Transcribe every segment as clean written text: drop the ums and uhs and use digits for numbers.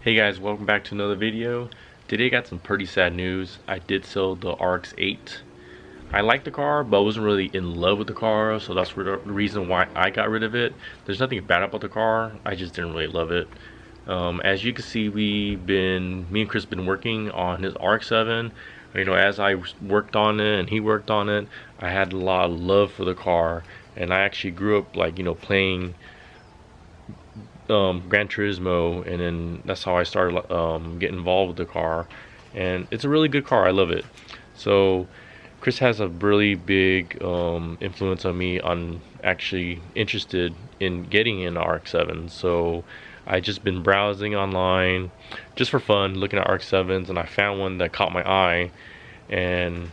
Hey guys, welcome back to another video. Today I got some pretty sad news. I did sell the RX8. I like the car, but I wasn't really in love with the car, so that's the reason why I got rid of it. There's nothing bad about the car, I just didn't really love it. As you can see, me and Chris been working on his RX7. You know, as I worked on it and he worked on it, I had a lot of love for the car, and I actually grew up playing Gran Turismo, and then that's how I started getting involved with the car. And it's a really good car, I love it. So Chris has a really big influence on me on actually interested in getting an RX-7. So I just been browsing online just for fun, looking at RX-7s, and I found one that caught my eye, and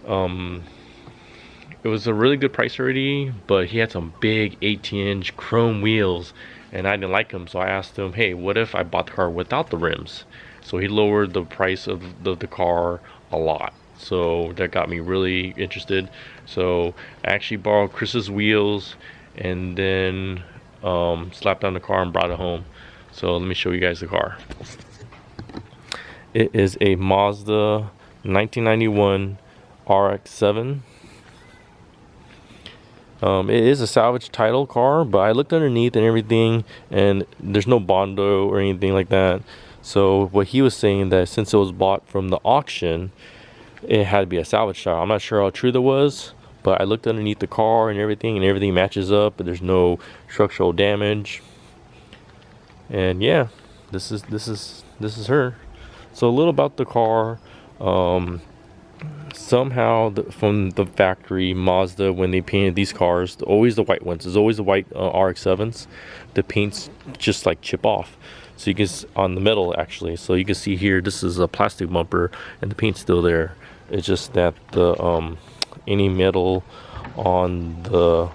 it was a really good price already, but he had some big 18-inch chrome wheels, and I didn't like them. So I asked him, hey, what if I bought the car without the rims? So he lowered the price of the car a lot, so that got me really interested. So I actually borrowed Chris's wheels and then slapped on the car and brought it home. So let me show you guys the car. It is a Mazda 1991 RX7. It is a salvage title car, but I looked underneath and everything, and there's no Bondo or anything like that. So what he was saying, that since it was bought from the auction, it had to be a salvage style. I'm not sure how true that was, but I looked underneath the car and everything matches up, but there's no structural damage. And yeah, this is her. So a little about the car. Somehow from the factory, Mazda, when they painted these cars, always the white ones, there's always the white RX-7s, the paints just like chip off. So you can, on the metal actually, so you can see here, this is a plastic bumper and the paint's still there. It's just that the any metal on the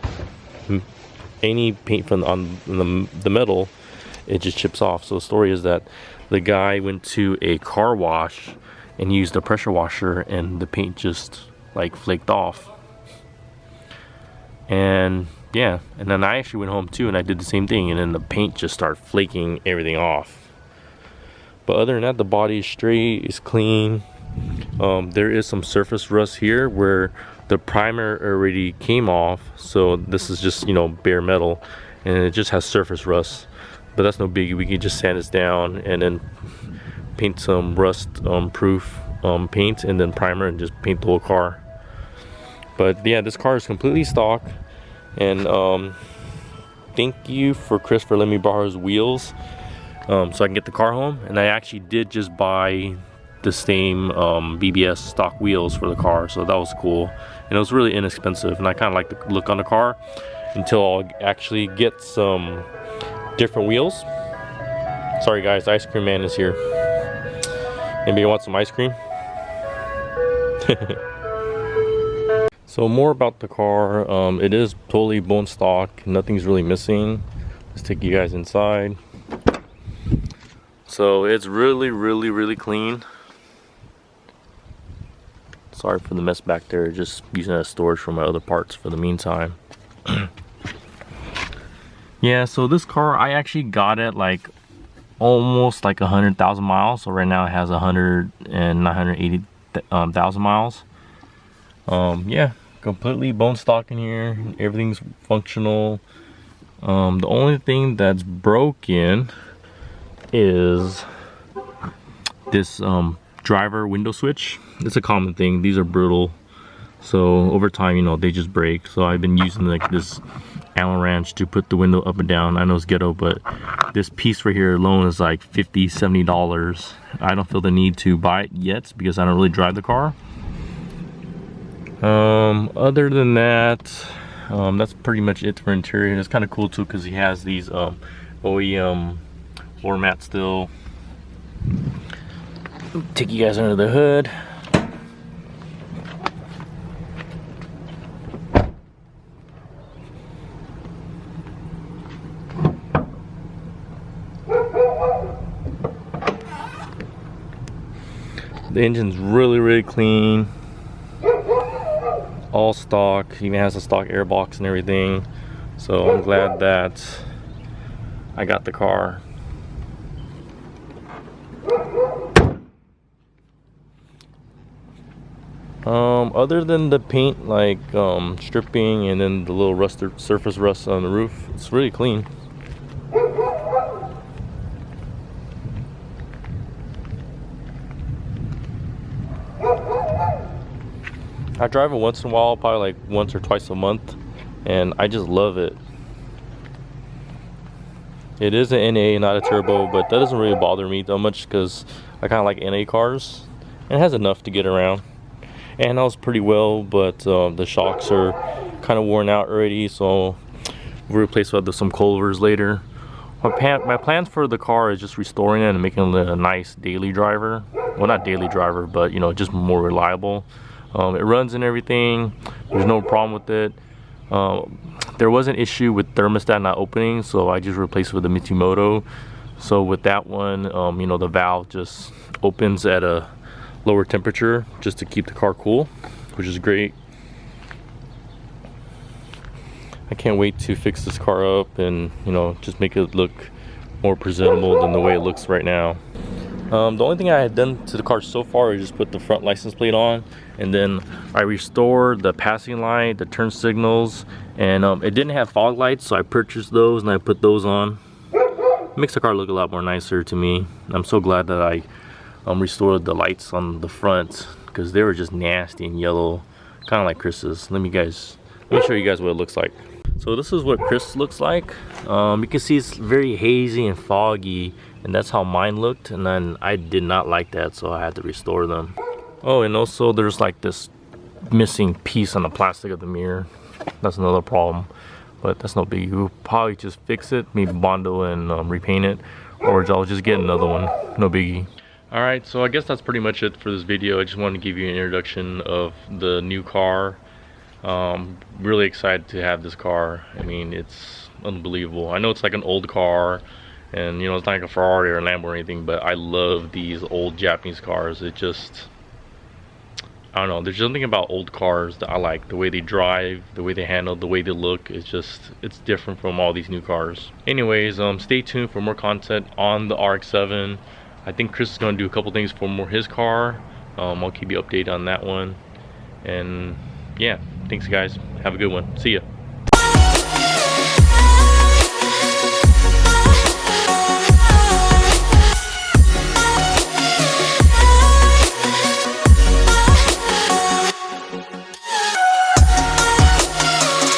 any paint from on the metal, it just chips off. So the story is that the guy went to a car wash and used a pressure washer, and the paint just like flaked off. And yeah, and then I actually went home too and I did the same thing, and then the paint just started flaking everything off. But other than that, the body is straight, it's clean. There is some surface rust here where the primer already came off, so this is just, you know, bare metal, and it just has surface rust, but that's no biggie. We can just sand this down and then paint some rust proof paint, and then primer, and just paint the whole car. But yeah, this car is completely stock, and thank you for Chris for letting me borrow his wheels so I can get the car home. And I actually did just buy the same BBS stock wheels for the car, so that was cool, and it was really inexpensive, and I kind of like the look on the car until I'll actually get some different wheels. Sorry guys, Ice Cream Man is here. Anybody want some ice cream? So more about the car. It is totally bone stock, nothing's really missing. Let's take you guys inside. So it's really clean. Sorry for the mess back there, just using it as storage for my other parts for the meantime. Yeah, so this car, I actually got it like almost like 100,000 miles. So right now it has 980,000 miles. Yeah, completely bone stock in here. Everything's functional. The only thing that's broken is this driver window switch. It's a common thing. These are brittle, so over time, you know, they just break. So I've been using like this Allen wrench to put the window up and down. I know it's ghetto, but this piece right here alone is like $50–70. I don't feel the need to buy it yet because I don't really drive the car. Other than that, that's pretty much it for interior. And it's kind of cool too because he has these OEM floor mats still. Take you guys under the hood. The engine's really clean, all stock, even has a stock airbox and everything. So I'm glad that I got the car. Other than the paint, like stripping, and then the little surface rust on the roof, it's really clean. I drive it once in a while, probably like once or twice a month, and I just love it. It is an NA, not a turbo, but that doesn't really bother me that much because I kind of like NA cars, and it has enough to get around. And handles pretty well, but the shocks are kind of worn out already, so we'll replace with some Culvers later. My plans for the car is just restoring it and making it a nice daily driver. Well, not daily driver, but you know, just more reliable. It runs and everything. There's no problem with it. There was an issue with thermostat not opening, so I just replaced it with a Mitsumoto. So with that one, you know, the valve just opens at a lower temperature just to keep the car cool, which is great. I can't wait to fix this car up and, you know, just make it look more presentable than the way it looks right now. The only thing I had done to the car so far is just put the front license plate on, and then I restored the passing light, the turn signals, and it didn't have fog lights, so I purchased those and I put those on. It makes the car look a lot more nicer to me. I'm so glad that I restored the lights on the front, because they were just nasty and yellow, kind of like Chris's. Let me show you guys what it looks like. So this is what Chris looks like. You can see it's very hazy and foggy, and that's how mine looked, and then I did not like that, so I had to restore them. Oh, and also there's like this missing piece on the plastic of the mirror. That's another problem, but that's no big. We'll probably just fix it, maybe Bondo and repaint it, or I'll just get another one, no biggie. Alright, so I guess that's pretty much it for this video. I just wanted to give you an introduction of the new car. Really excited to have this car. I mean, it's unbelievable. I know it's like an old car, and you know, it's not like a Ferrari or a Lambo or anything, but I love these old Japanese cars. It just, I don't know, there's something about old cars that I like. The way they drive, the way they handle, the way they look. It's just, it's different from all these new cars. Anyways, stay tuned for more content on the RX-7. I think Chris is going to do a couple things for his car. I'll keep you updated on that one. And yeah, thanks guys. Have a good one. See ya.